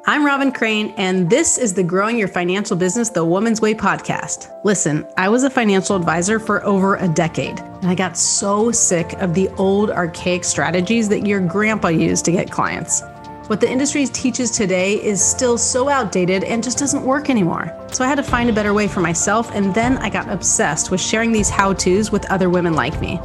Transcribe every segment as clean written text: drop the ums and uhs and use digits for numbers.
I'm Robin Crane, and this is the Growing Your Financial Business the Woman's Way podcast. Listen, I was a financial advisor for over a decade, and I got so sick of the old archaic strategies that your grandpa used to get clients. What the industry teaches today is still so outdated and just doesn't work anymore. So I had to find a better way for myself, and then I got obsessed with sharing these how-tos with other women like me.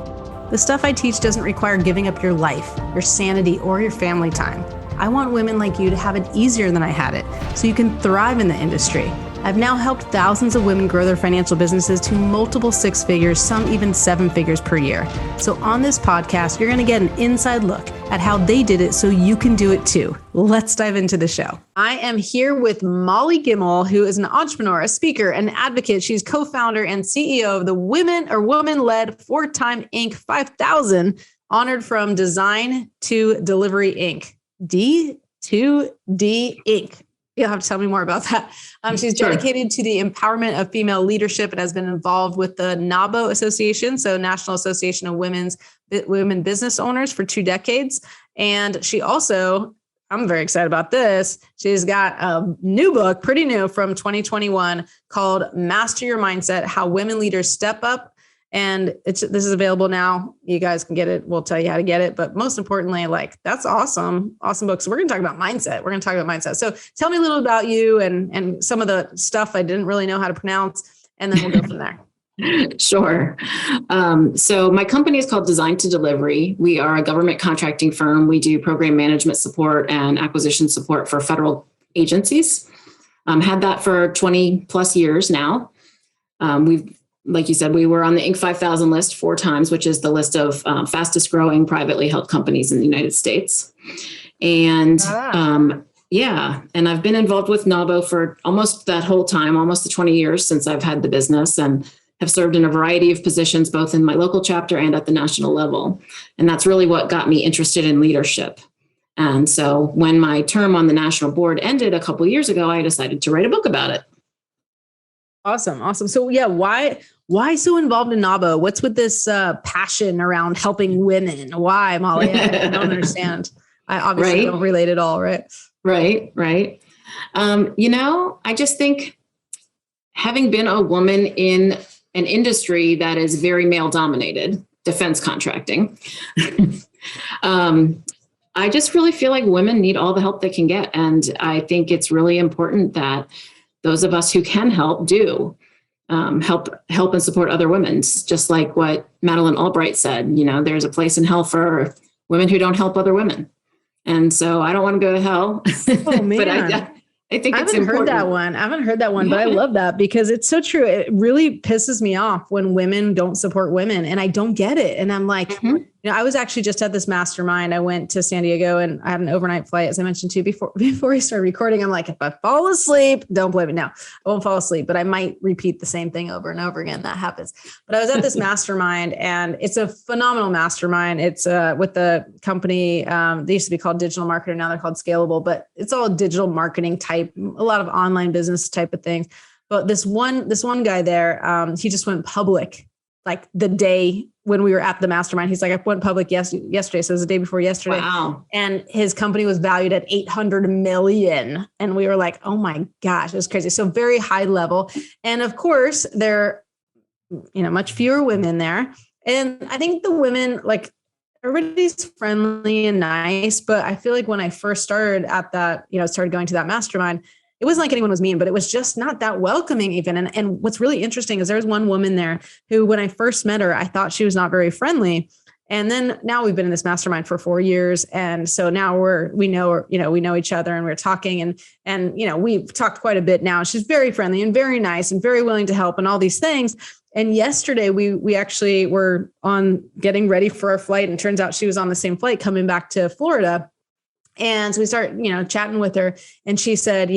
The stuff I teach doesn't require giving up your life, your sanity, or your family time. I want women like you to have it easier than I had it, so you can thrive in the industry. I've now helped thousands of women grow their financial businesses to multiple six figures, some even seven figures per year. So on this podcast, you're going to get an inside look at how they did it so you can do it too. Let's dive into the show. I am here with Molly Gimmel, who is an entrepreneur, a speaker, an advocate. She's co-founder and CEO of the woman-led 4-time Inc. 5000, honored from Design to Delivery Inc. D2D Inc. You'll have to tell me more about that. She's dedicated to the empowerment of female leadership and has been involved with the NAWBO Association, so National Association of Women Business Owners, for 2 decades. And she also, I'm very excited about this, she's got a new book, pretty new, from 2021 called Master Your Mindset: How Women Leaders Step Up. And this is available now. You guys can get it. We'll tell you how to get it. But most importantly, that's awesome. Awesome book. So we're going to talk about mindset. We're going to talk about mindset. So tell me a little about you and some of the stuff I didn't really know how to pronounce, and then we'll go from there. Sure. So my company is called Design to Delivery. We are a government contracting firm. We do program management support and acquisition support for federal agencies. Had that for 20 plus years now. Like you said, we were on the Inc. 5000 list 4 times, which is the list of fastest growing privately held companies in the United States. And and I've been involved with NAWBO for almost that whole time, almost the 20 years since I've had the business, and have served in a variety of positions, both in my local chapter and at the national level. And that's really what got me interested in leadership. And so when my term on the national board ended a couple of years ago, I decided to write a book about it. Awesome. So why so involved in NAWBO? What's with this passion around helping women? Why, Molly? I don't understand. I obviously don't relate at all, right? Right. I just think, having been a woman in an industry that is very male dominated, defense contracting, I just really feel like women need all the help they can get. And I think it's really important that those of us who can help do help and support other women. Just like what Madeleine Albright said, there's a place in hell for women who don't help other women. And so I don't want to go to hell. Oh, man. But I think it's important. I haven't heard that one, but I love that because it's so true. It really pisses me off when women don't support women, and I don't get it. And I'm like, I was actually just at this mastermind. I went to San Diego and I had an overnight flight, as I mentioned to you before we started recording. I'm like, if I fall asleep, don't blame me. No, I won't fall asleep, but I might repeat the same thing over and over again. That happens. But I was at this mastermind, and it's a phenomenal mastermind. It's with the company. They used to be called Digital Marketer. Now they're called Scalable, but it's all digital marketing type, a lot of online business type of things. But this one guy there, he just went public like the day when we were at the mastermind. He's like, I went public yesterday. So it was the day before yesterday. Wow. And his company was valued at 800 million. And we were like, oh my gosh, it was crazy. So very high level. And of course there are, much fewer women there. And I think the women, everybody's friendly and nice, but I feel like when I first started at that, started going to that mastermind, it wasn't like anyone was mean, but it was just not that welcoming even. And what's really interesting is there was one woman there who, when I first met her, I thought she was not very friendly. And then now we've been in this mastermind for 4 years. And so now we know each other, and we're talking and we've talked quite a bit now. She's very friendly and very nice and very willing to help and all these things. And yesterday we actually were on getting ready for our flight, and it turns out she was on the same flight coming back to Florida. And so we start, chatting with her, and she said,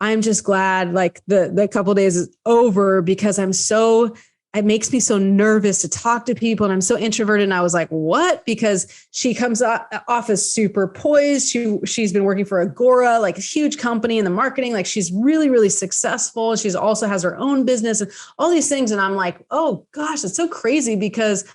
I'm just glad the couple of days is over because it makes me so nervous to talk to people, and I'm so introverted. And I was like, what? Because she comes off as super poised. She's been working for Agora, like a huge company in the marketing. Like she's really, really successful. She's also has her own business and all these things. And I'm like, oh gosh, it's so crazy because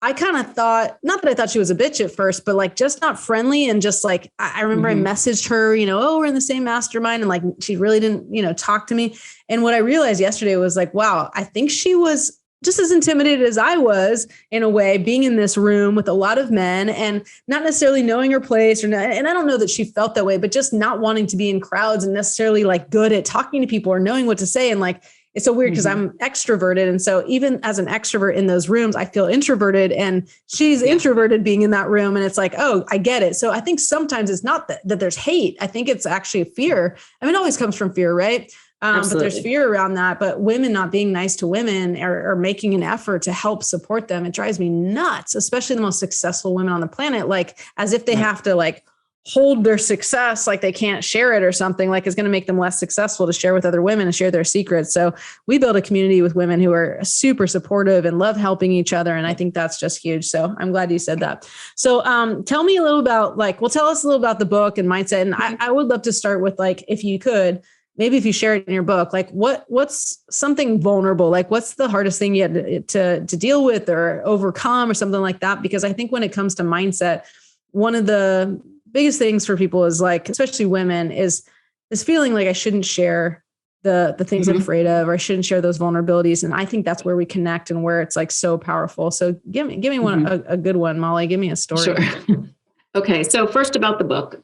I kind of thought, not that I thought she was a bitch at first, but like just not friendly. And just like, I remember I messaged her, oh, we're in the same mastermind. And like, she really didn't, talk to me. And what I realized yesterday was like, wow, I think she was just as intimidated as I was in a way, being in this room with a lot of men and not necessarily knowing her place and I don't know that she felt that way, but just not wanting to be in crowds and necessarily like good at talking to people or knowing what to say. And like, it's so weird because I'm extroverted. And so even as an extrovert in those rooms, I feel introverted and she's introverted being in that room. And it's like, oh, I get it. So I think sometimes it's not that there's hate. I think it's actually fear. I mean, it always comes from fear, right? But there's fear around that. But women not being nice to women or making an effort to help support them, it drives me nuts, especially the most successful women on the planet, like as if they have to like hold their success, like they can't share it or something, like it's going to make them less successful to share with other women and share their secrets. So we build a community with women who are super supportive and love helping each other. And I think that's just huge. So I'm glad you said that. So tell me a little about tell us a little about the book and mindset. And I would love to start with like, if you could, maybe if you share it in your book, like what's something vulnerable? Like what's the hardest thing you had to deal with or overcome or something like that? Because I think when it comes to mindset, one of the biggest things for people is like, especially women, is this feeling like I shouldn't share the things I'm afraid of, or I shouldn't share those vulnerabilities. And I think that's where we connect and where it's like so powerful. So give me one, a good one, Molly. Give me a story. Sure. Okay. So first about the book.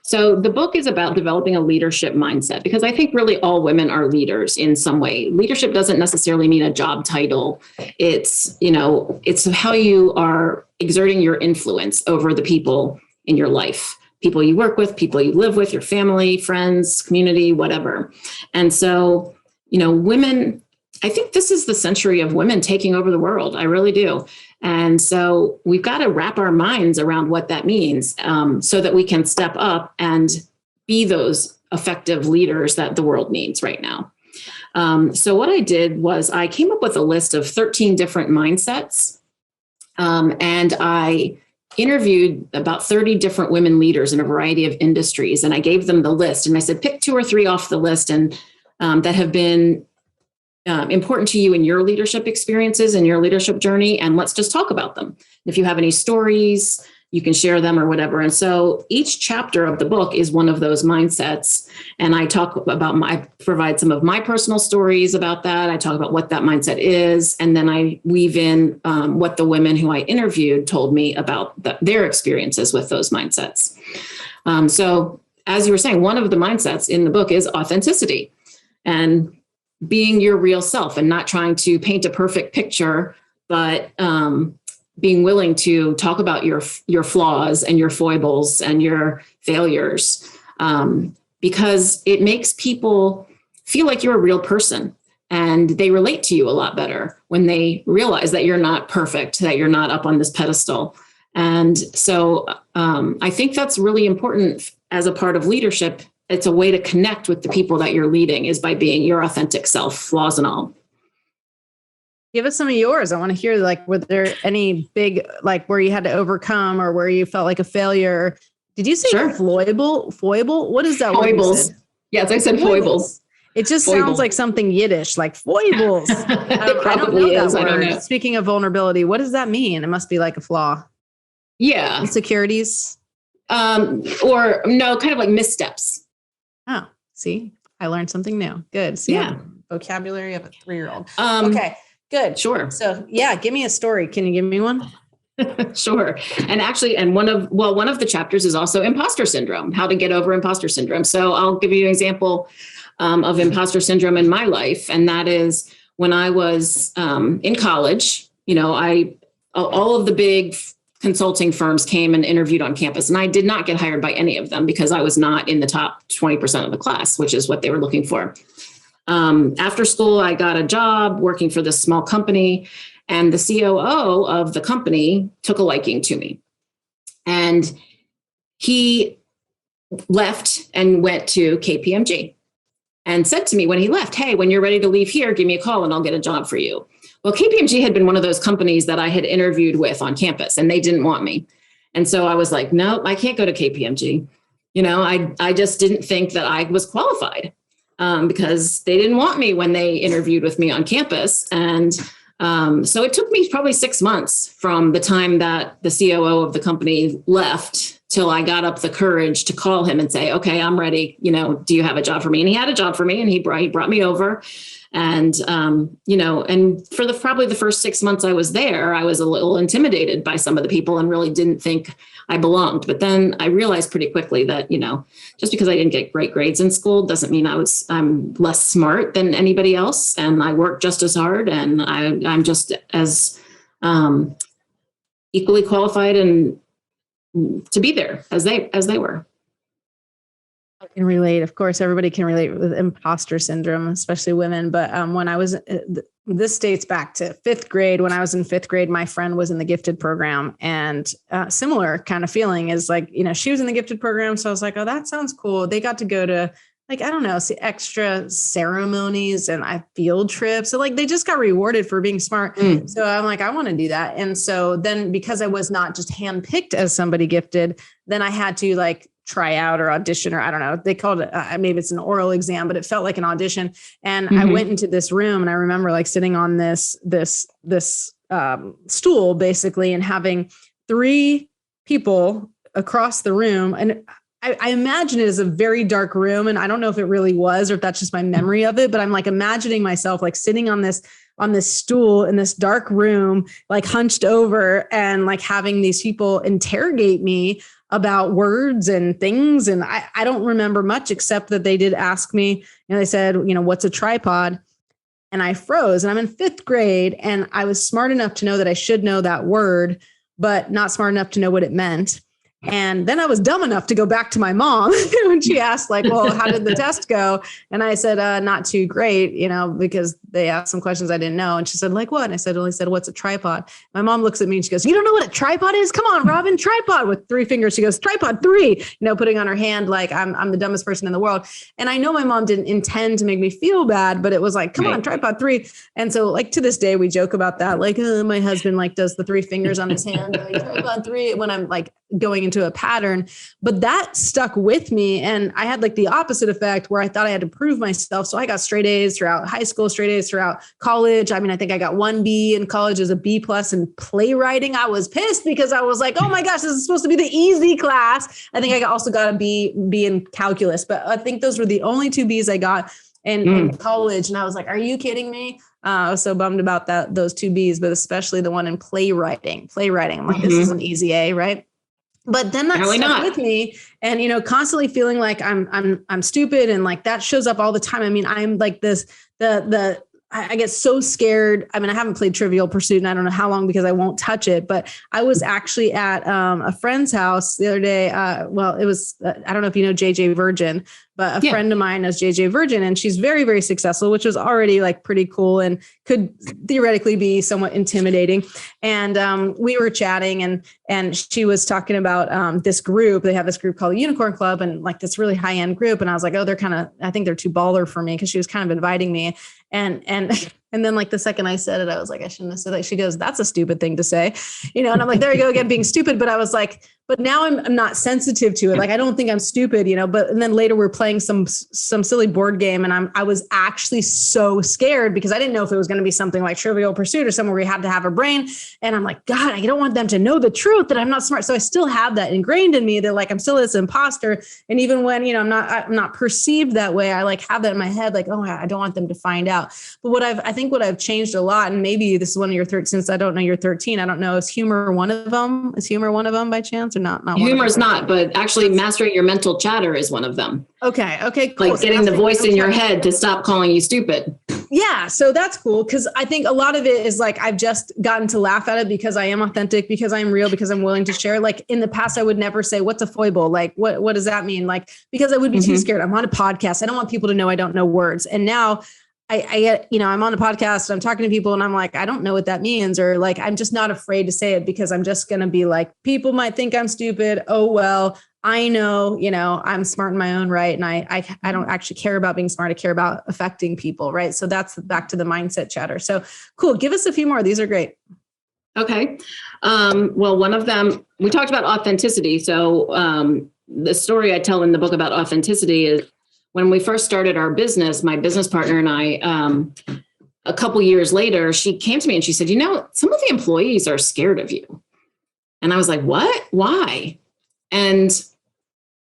So the book is about developing a leadership mindset, because I think really all women are leaders in some way. Leadership doesn't necessarily mean a job title. It's how you are exerting your influence over the people in your life, people you work with, people you live with, your family, friends, community, whatever. And so, women, I think this is the century of women taking over the world. I really do. And so we've got to wrap our minds around what that means, so that we can step up and be those effective leaders that the world needs right now. So what I did was I came up with a list of 13 different mindsets, and I interviewed about 30 different women leaders in a variety of industries. And I gave them the list and I said, pick 2 or 3 off the list and that have been important to you in your leadership experiences and your leadership journey. And let's just talk about them. If you have any stories, you can share them or whatever. And so each chapter of the book is one of those mindsets. And I provide some of my personal stories about that. I talk about what that mindset is. And then I weave in what the women who I interviewed told me about their experiences with those mindsets. So as you were saying, one of the mindsets in the book is authenticity and being your real self and not trying to paint a perfect picture, but being willing to talk about your flaws and your foibles and your failures, because it makes people feel like you're a real person and they relate to you a lot better when they realize that you're not perfect, that you're not up on this pedestal. And so I think that's really important as a part of leadership. It's a way to connect with the people that you're leading is by being your authentic self, flaws and all. Give us some of yours. I want to hear, like, were there any big, like where you had to overcome or where you felt like a failure? Did you say foible? What is that? Foibles. Yes, I said foibles. It just sounds like something Yiddish, like foibles. It probably is. I don't know. Speaking of vulnerability, what does that mean? It must be like a flaw. Yeah. Insecurities? Or no, kind of like missteps. Oh, see, I learned something new. Good. See, yeah. Vocabulary of a 3-year-old. Okay, good. Sure. So yeah, give me a story. Can you give me one? Sure. And actually, one of the chapters is also imposter syndrome, how to get over imposter syndrome. So I'll give you an example of imposter syndrome in my life. And that is when I was in college, all of the big consulting firms came and interviewed on campus. And I did not get hired by any of them because I was not in the top 20% of the class, which is what they were looking for. After school, I got a job working for this small company, and the COO of the company took a liking to me. And he left and went to KPMG and said to me when he left, hey, when you're ready to leave here, give me a call and I'll get a job for you. Well, KPMG had been one of those companies that I had interviewed with on campus and they didn't want me. And so I was like, no, I can't go to KPMG. I just didn't think that I was qualified because they didn't want me when they interviewed with me on campus. And So it took me probably 6 months from the time that the COO of the company left till I got up the courage to call him and say, okay, I'm ready. Do you have a job for me? And he had a job for me, and he brought me over. And, and for probably the first 6 months I was there, I was a little intimidated by some of the people and really didn't think I belonged. But then I realized pretty quickly that, just because I didn't get great grades in school doesn't mean I'm less smart than anybody else. And I work just as hard, and I'm just as equally qualified and to be there as they were. I can relate. Of course, everybody can relate with imposter syndrome, especially women. But when I was, this dates back to fifth grade. When I was in fifth grade, my friend was in the gifted program, and similar kind of feeling is like, she was in the gifted program. So I was like, oh, that sounds cool. They got to go to see extra ceremonies and field trips. So they just got rewarded for being smart. So I'm like, I want to do that. And so then because I was not just handpicked as somebody gifted, then I had to try out or audition, or I don't know, they called it, maybe it's an oral exam, but it felt like an audition. And I went into this room, and I remember sitting on this stool basically, and having 3 people across the room. And I imagine it as a very dark room. And I don't know if it really was, or if that's just my memory of it, but I'm imagining myself sitting on this stool in this dark room, hunched over, and having these people interrogate me about words and things. And I don't remember much, except that they did ask me, they said, what's a tripod? And I froze. And I'm in 5th grade, and I was smart enough to know that I should know that word, but not smart enough to know what it meant. And then I was dumb enough to go back to my mom when she asked, well, how did the test go? And I said, not too great, because they asked some questions I didn't know. And she said, what? And I said, what's a tripod? My mom looks at me and she goes, you don't know what a tripod is? Come on, Robin, tripod, with 3 fingers. She goes, tripod 3, putting on her hand, I'm the dumbest person in the world. And I know my mom didn't intend to make me feel bad, but it was come on, tripod 3. And so to this day, we joke about that. My husband does the 3 fingers on his hand, tripod 3, when I'm going into a pattern. But that stuck with me. And I had the opposite effect, where I thought I had to prove myself. So I got straight A's throughout high school, straight A's throughout college. I think I got 1 B in college as a B+ in playwriting. I was pissed because I was oh my gosh, this is supposed to be the easy class. I think I also got a B in calculus, but I think those were the only 2 B's I got in college. And I was like, are you kidding me? I was so bummed about those 2 B's, but especially the one in playwriting. I'm this is an easy A, right? But then that stuck with me, and, constantly feeling I'm stupid. And that shows up all the time. I'm I get so scared. I haven't played Trivial Pursuit, and I don't know how long, because I won't touch it. But I was actually at a friend's house the other day. It was, I don't know if you know JJ Virgin, but a friend of mine knows JJ Virgin, and she's very, very successful, which was already pretty cool and could theoretically be somewhat intimidating. And we were chatting, and she was talking about this group. They have this group called Unicorn Club, and this really high end group. And I was like, oh, I think they're too baller for me, because she was kind of inviting me. And then the second I said it, I was like, I shouldn't have said that. She goes, that's a stupid thing to say, and I'm like, there you go again, being stupid. But I was but now I'm not sensitive to it. I don't think I'm stupid, but, and then later we're playing some silly board game. And I was actually so scared, because I didn't know if it was going to be something like Trivial Pursuit or somewhere where you had to have a brain. And I'm like, God, I don't want them to know the truth that I'm not smart. So I still have that ingrained in me, that I'm still this imposter. And even when, I'm not perceived that way, I have that in my head, oh, I don't want them to find out. But I think what I've changed a lot, and maybe this is one of your 13, since I don't know you're 13, I don't know, is humor one of them? Is humor one of them by chance, or not? Humor is not, but actually mastering your mental chatter is one of them. Okay, cool. Getting the voice in your head to stop calling you stupid. Yeah, so that's cool, because I think a lot of it is I've just gotten to laugh at it because I am authentic, because I'm real, because I'm willing to share. In the past, I would never say, what's a foible? What does that mean? Because I would be too scared. I'm on a podcast. I don't want people to know I don't know words. And now I get, I'm on a podcast, and I'm talking to people, and I'm like, I don't know what that means. Or I'm just not afraid to say it, because I'm just going to be people might think I'm stupid. Oh, well, I know, I'm smart in my own right. And I don't actually care about being smart. I care about affecting people. Right. So that's back to the mindset chatter. So cool. Give us a few more. These are great. Okay. Well, one of them, we talked about authenticity. So the story I tell in the book about authenticity is, when we first started our business, my business partner and I a couple years later, she came to me and she said, some of the employees are scared of you. And I was like, what? Why? And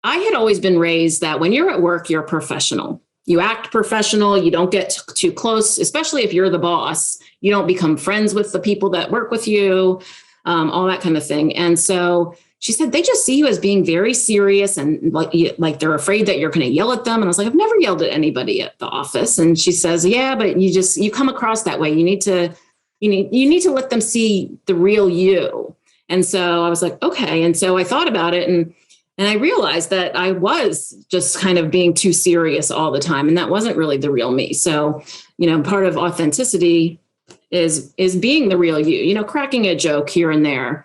I had always been raised that when you're at work, you're professional. You act professional. You don't get too close, especially if you're the boss. You don't become friends with the people that work with you, all that kind of thing. And so she said, they just see you as being very serious and like they're afraid that you're going to yell at them. And I was like, I've never yelled at anybody at the office. And she says, yeah, but you come across that way. You need to let them see the real you. And so I was like, okay. And so I thought about it and I realized that I was just kind of being too serious all the time. And that wasn't really the real me. So, part of authenticity is being the real you, cracking a joke here and there,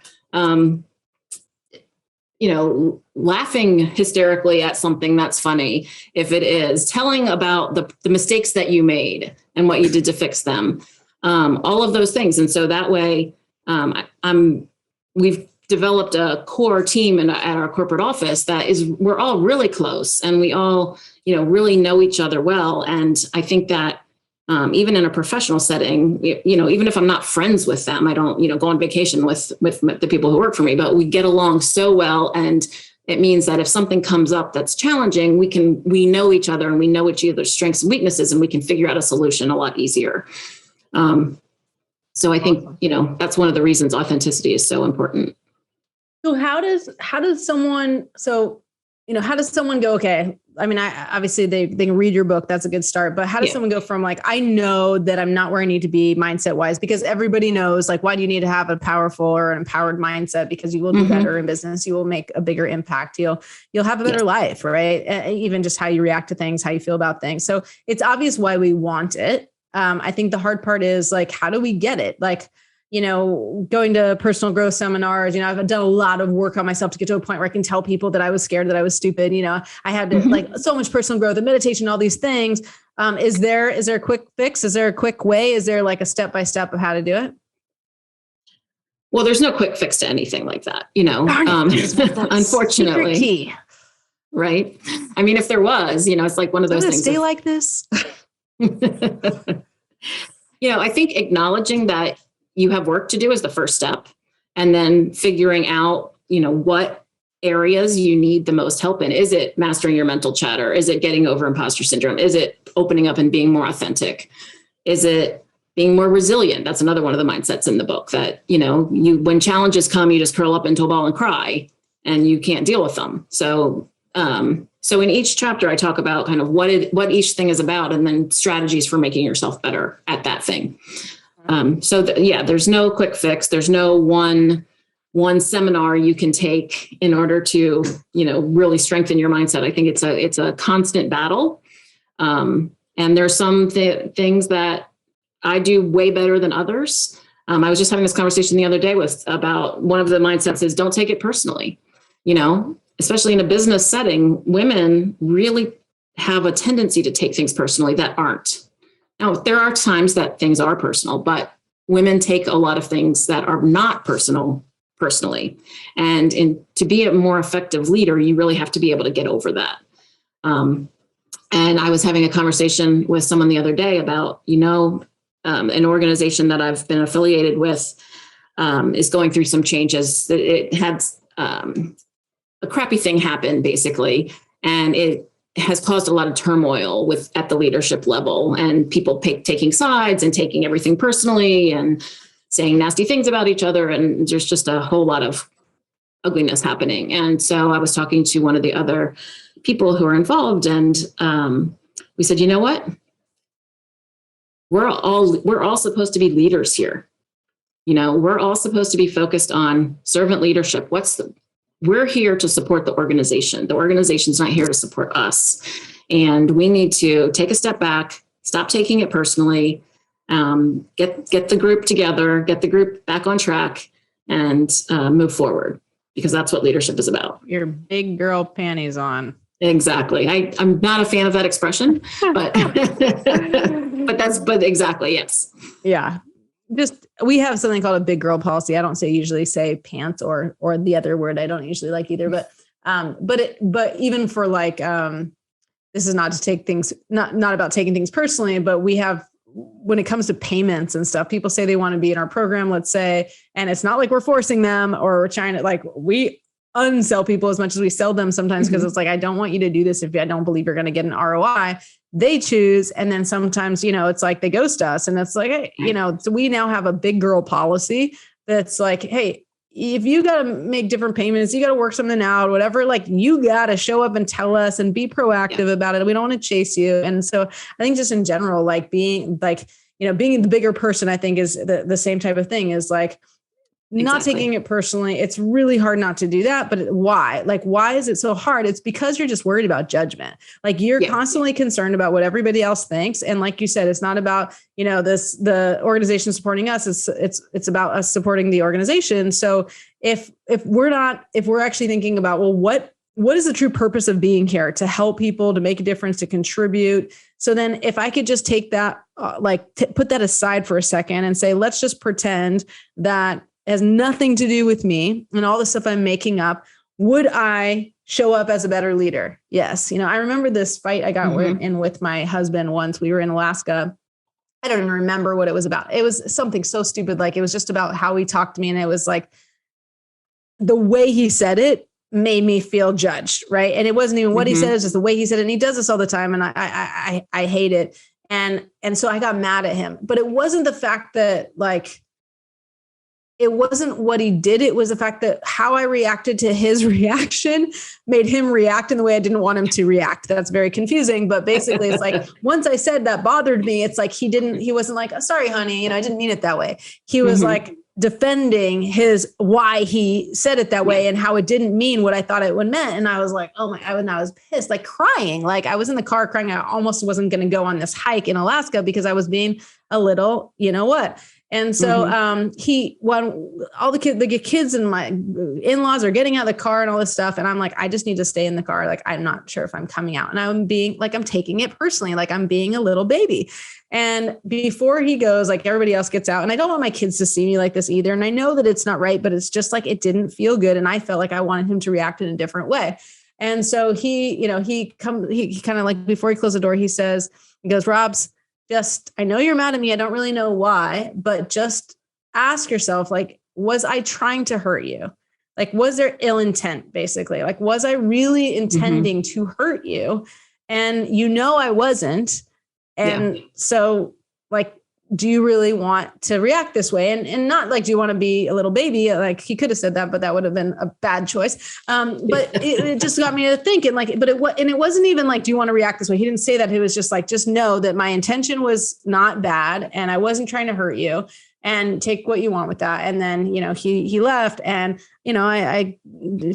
laughing hysterically at something that's funny. If it is telling about the mistakes that you made and what you did to fix them, all of those things. And so that way, we've developed a core team at our corporate office we're all really close and we all, really know each other well. And I think that even in a professional setting, even if I'm not friends with them, I don't, go on vacation with the people who work for me, but we get along so well. And it means that if something comes up that's challenging, we know each other and we know each other's strengths and weaknesses, and we can figure out a solution a lot easier. So I think, that's one of the reasons authenticity is so important. So how does someone go, okay, I mean, obviously they can read your book. That's a good start. But how does someone go from like, I know that I'm not where I need to be mindset wise, because everybody knows like, why do you need to have a powerful or an empowered mindset? Because you will do better in business. You will make a bigger impact. You'll have a better life, right? Even just how you react to things, how you feel about things. So it's obvious why we want it. I think the hard part is like, how do we get it? Like, going to personal growth seminars, I've done a lot of work on myself to get to a point where I can tell people that I was scared, that I was stupid. I had to like so much personal growth and meditation, all these things. Is there a quick fix? Is there a quick way? Is there like a step-by-step of how to do it? Well, there's no quick fix to anything like that, unfortunately. Right. I mean, if there was, it's like one of those things. Stay like this. I think acknowledging that you have work to do is the first step. And then figuring out, what areas you need the most help in. Is it mastering your mental chatter? Is it getting over imposter syndrome? Is it opening up and being more authentic? Is it being more resilient? That's another one of the mindsets in the book that, when challenges come, you just curl up into a ball and cry and you can't deal with them. So in each chapter, I talk about kind of what each thing is about and then strategies for making yourself better at that thing. There's no quick fix. There's no one seminar you can take in order to, really strengthen your mindset. I think it's a constant battle. And there's some things that I do way better than others. I was just having this conversation the other day about one of the mindsets is don't take it personally. Especially in a business setting, women really have a tendency to take things personally that aren't. Now, there are times that things are personal, but women take a lot of things that are not personally. And to be a more effective leader, you really have to be able to get over that. And I was having a conversation with someone the other day about, an organization that I've been affiliated with is going through some changes. It had a crappy thing happen, basically, and it has caused a lot of turmoil at the leadership level, and people taking sides and taking everything personally and saying nasty things about each other. And there's just a whole lot of ugliness happening. And so I was talking to one of the other people who are involved, and we said, you know what? We're all supposed to be leaders here. We're all supposed to be focused on servant leadership. We're here to support the organization. The organization's not here to support us. And we need to take a step back, stop taking it personally, get the group together, get the group back on track, and move forward, because that's what leadership is about. Your big girl panties on. Exactly. I'm not a fan of that expression, but but exactly, yes. Yeah. We have something called a big girl policy. I don't usually say pants or the other word I don't usually like either, but even for like, this is not to take things, not about taking things personally, but we have when it comes to payments and stuff, people say they want to be in our program, let's say, and it's not like we're forcing them or we're trying to, like, we unsell people as much as we sell them sometimes, because it's like, I don't want you to do this if I don't believe you're going to get an ROI. They choose. And then sometimes, it's like they ghost us, and it's like, hey, so we now have a big girl policy that's like, hey, if you got to make different payments, you got to work something out, whatever, like you got to show up and tell us and be proactive about it. We don't want to chase you. And so I think just in general, like being the bigger person, I think is the same type of thing, is like, not taking it personally. It's really hard not to do that. But why? Like, why is it so hard? It's because you're just worried about judgment. Like you're constantly concerned about what everybody else thinks. And like you said, it's not about, the organization supporting us. It's about us supporting the organization. So if we're actually thinking about, well, what is the true purpose of being here? To help people, to make a difference, to contribute. So then if I could just take that, put that aside for a second and say, let's just pretend that has nothing to do with me and all the stuff I'm making up. Would I show up as a better leader? Yes. I remember this fight I got in with my husband once. We were in Alaska. I don't even remember what it was about. It was something so stupid. Like it was just about how he talked to me. And it was like the way he said it made me feel judged. Right. And it wasn't even what he said. It's just the way he said it. And he does this all the time. And I hate it. And so I got mad at him, but it wasn't the fact that it wasn't what he did. It was the fact that how I reacted to his reaction made him react in the way I didn't want him to react. That's very confusing. But basically it's like, once I said that bothered me, it's like, he wasn't like, oh, sorry, honey, I didn't mean it that way. He was like defending why he said it that way and how it didn't mean what I thought it would meant. And I was like, oh my, and I was pissed, like crying. Like I was in the car crying. I almost wasn't going to go on this hike in Alaska because I was being a little, what? And so all the kids and my in-laws are getting out of the car and all this stuff. And I'm like, I just need to stay in the car. Like, I'm not sure if I'm coming out. And I'm being like, I'm taking it personally, like I'm being a little baby. And before he goes, like everybody else gets out, and I don't want my kids to see me like this either. And I know that it's not right, but it's just like, it didn't feel good. And I felt like I wanted him to react in a different way. And so he kind of like, before he closed the door, he goes, Robs, I know you're mad at me. I don't really know why, but just ask yourself, like, was I trying to hurt you? Like, was there ill intent, basically? Like, was I really intending to hurt you? And I wasn't. And so like, do you really want to react this way? And not like, do you want to be a little baby? Like he could have said that, but that would have been a bad choice. But it just got me to thinking it wasn't even like, do you want to react this way? He didn't say that. He was just like, just know that my intention was not bad and I wasn't trying to hurt you, and take what you want with that. And then, he left, and, I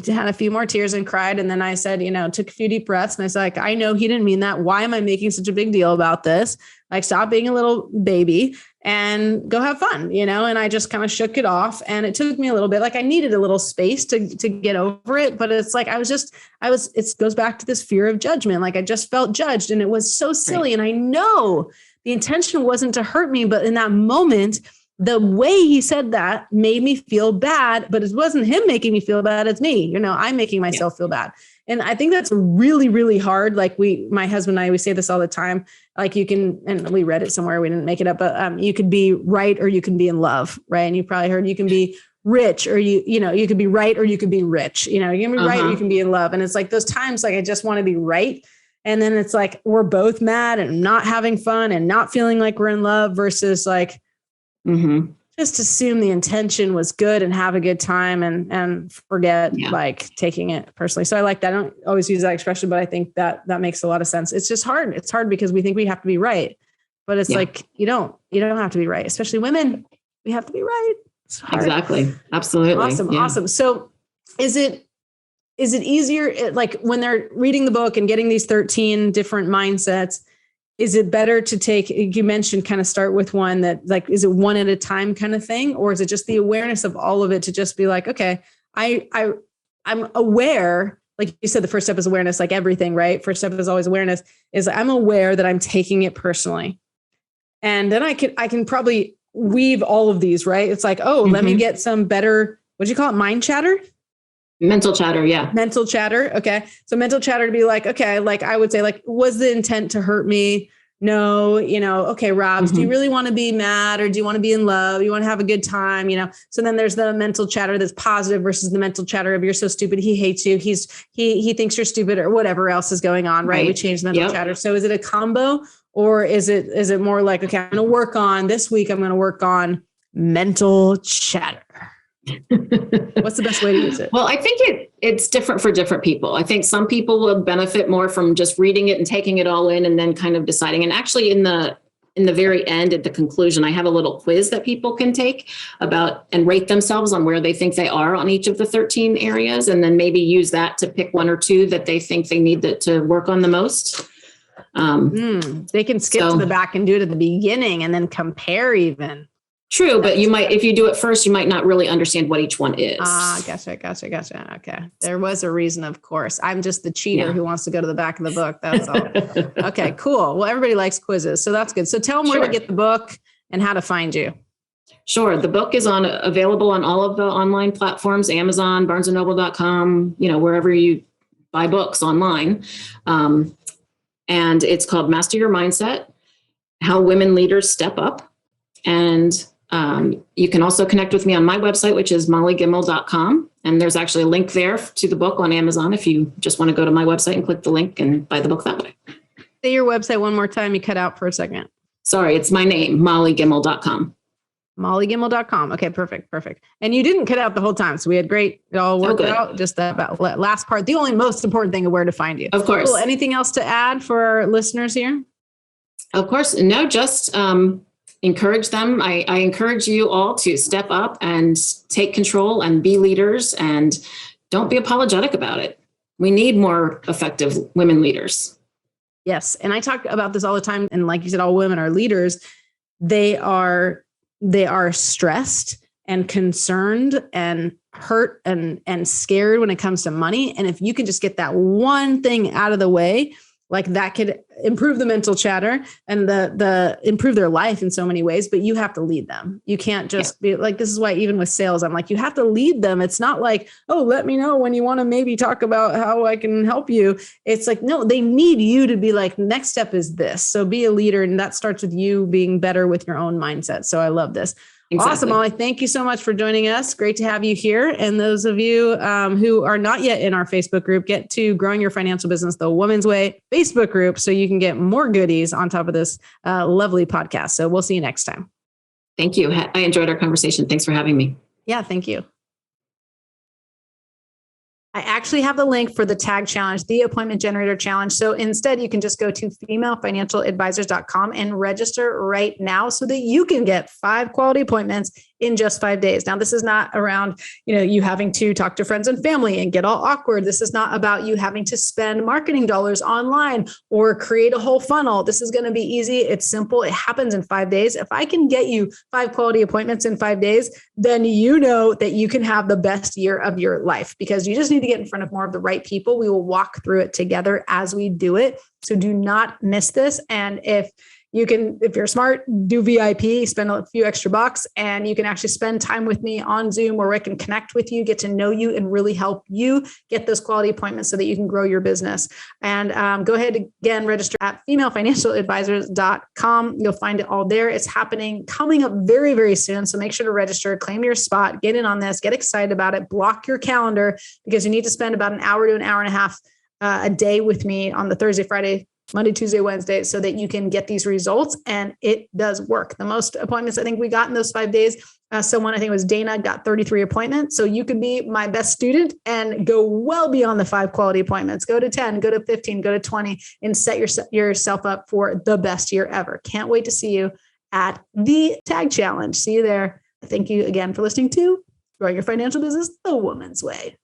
had a few more tears and cried. And then I said, took a few deep breaths, and I was like, I know he didn't mean that. Why am I making such a big deal about this? Like, stop being a little baby and go have fun, and I just kind of shook it off. And it took me a little bit, like I needed a little space to get over it. But it's like, it goes back to this fear of judgment. Like I just felt judged, and it was so silly. Right. And I know the intention wasn't to hurt me, but in that moment, the way he said that made me feel bad, but it wasn't him making me feel bad. It's me, I'm making myself feel bad. And I think that's really, really hard. Like my husband and I, we say this all the time, like you can, and we read it somewhere, we didn't make it up, but you could be right, or you can be in love. Right. And you probably heard you can be rich, or you could be right, or you could be rich, you can be right, or you can be in love. And it's like those times, like, I just want to be right. And then it's like, we're both mad and not having fun and not feeling like we're in love, versus like, just assume the intention was good and have a good time and forget like taking it personally. So I like that. I don't always use that expression, but I think that makes a lot of sense. It's just hard. It's hard because we think we have to be right, but it's like, you don't have to be right. Especially women, we have to be right. It's hard. Exactly. Absolutely. Awesome. So is it easier, like when they're reading the book and getting these 13 different mindsets, is it better to take, you mentioned kind of start with one that like, is it one at a time kind of thing? Or is it just the awareness of all of it to just be like, okay, I'm aware, like you said, the first step is awareness, like everything, right? First step is always awareness, is I'm aware that I'm taking it personally. And then I can probably weave all of these, right? It's like, let me get some better, what'd you call it? Mind chatter? Mental chatter. Yeah. Mental chatter. Okay. So mental chatter to be like, okay, like I would say, like, was the intent to hurt me? no, okay, Robs, do you really want to be mad or do you want to be in love? You want to have a good time, So then there's the mental chatter that's positive versus the mental chatter of you're so stupid. He hates you. He thinks you're stupid or whatever else is going on. Right. We change the mental chatter. So is it a combo or is it more like, okay, I'm going to work on this week. I'm going to work on mental chatter. What's the best way to use it? Well, I think it's different for different people. I think some people will benefit more from just reading it and taking it all in and then kind of deciding. And actually in the very end, at the conclusion, I have a little quiz that people can take about and rate themselves on where they think they are on each of the 13 areas. And then maybe use that to pick one or two that they think they need to work on the most. They can skip to the back and do it at the beginning and then compare even. True, but you might, if you do it first, you might not really understand what each one is. Gotcha. Okay. There was a reason, of course. I'm just the cheater who wants to go to the back of the book. That's all. Okay, cool. Well, everybody likes quizzes, so that's good. So tell them where to get the book and how to find you. Sure. The book is available on all of the online platforms, Amazon, barnesandnoble.com, wherever you buy books online. And it's called Master Your Mindset, How Women Leaders Step Up. And you can also connect with me on my website, which is mollygimmel.com. And there's actually a link there to the book on Amazon if you just want to go to my website and click the link and buy the book that way. Say your website one more time. You cut out for a second. Sorry, it's my name, mollygimmel.com. mollygimmel.com. Okay, perfect. And you didn't cut out the whole time. So we had great, it all worked out. Just that about last part, the only most important thing of where to find you. Of course. Cool. Anything else to add for our listeners here? Of course. No, just encourage them. I encourage you all to step up and take control and be leaders and don't be apologetic about it. We need more effective women leaders. Yes. And I talk about this all the time. And like you said, all women are leaders. They are stressed and concerned and hurt and scared when it comes to money. And if you can just get that one thing out of the way, like that could improve the mental chatter and the improve their life in so many ways, but you have to lead them. You can't just be like, this is why even with sales, I'm like, you have to lead them. It's not like, oh, let me know when you want to maybe talk about how I can help you. It's like, no, they need you to be like, next step is this. So be a leader. And that starts with you being better with your own mindset. So I love this. Exactly. Awesome, Molly. Thank you so much for joining us. Great to have you here. And those of you who are not yet in our Facebook group, get to Growing Your Financial Business the Woman's Way Facebook group so you can get more goodies on top of this lovely podcast. So we'll see you next time. Thank you. I enjoyed our conversation. Thanks for having me. Yeah, thank you. I actually have the link for the tag challenge, the appointment generator challenge. So instead, you can just go to femalefinancialadvisors.com and register right now so that you can get 5 quality appointments in just 5 days. Now, this is not around, you having to talk to friends and family and get all awkward. This is not about you having to spend marketing dollars online or create a whole funnel. This is going to be easy. It's simple. It happens in 5 days. If I can get you 5 quality appointments in 5 days, then you know that you can have the best year of your life because you just need to get in front of more of the right people. We will walk through it together as we do it. So do not miss this. And if you're smart, do VIP, spend a few extra bucks, and you can actually spend time with me on Zoom where I can connect with you, get to know you, and really help you get those quality appointments so that you can grow your business. And go ahead again, register at femalefinancialadvisors.com. You'll find it all there. It's coming up very, very soon. So make sure to register, claim your spot, get in on this, get excited about it, block your calendar because you need to spend about an hour to an hour and a half a day with me on the Thursday, Friday, Monday, Tuesday, Wednesday, so that you can get these results. And it does work. The most appointments I think we got in those 5 days. Someone, I think it was Dana, got 33 appointments. So you can be my best student and go well beyond the 5 quality appointments. Go to 10, go to 15, go to 20, and set yourself up for the best year ever. Can't wait to see you at the Tag Challenge. See you there. Thank you again for listening to Growing Your Financial Business the Woman's Way.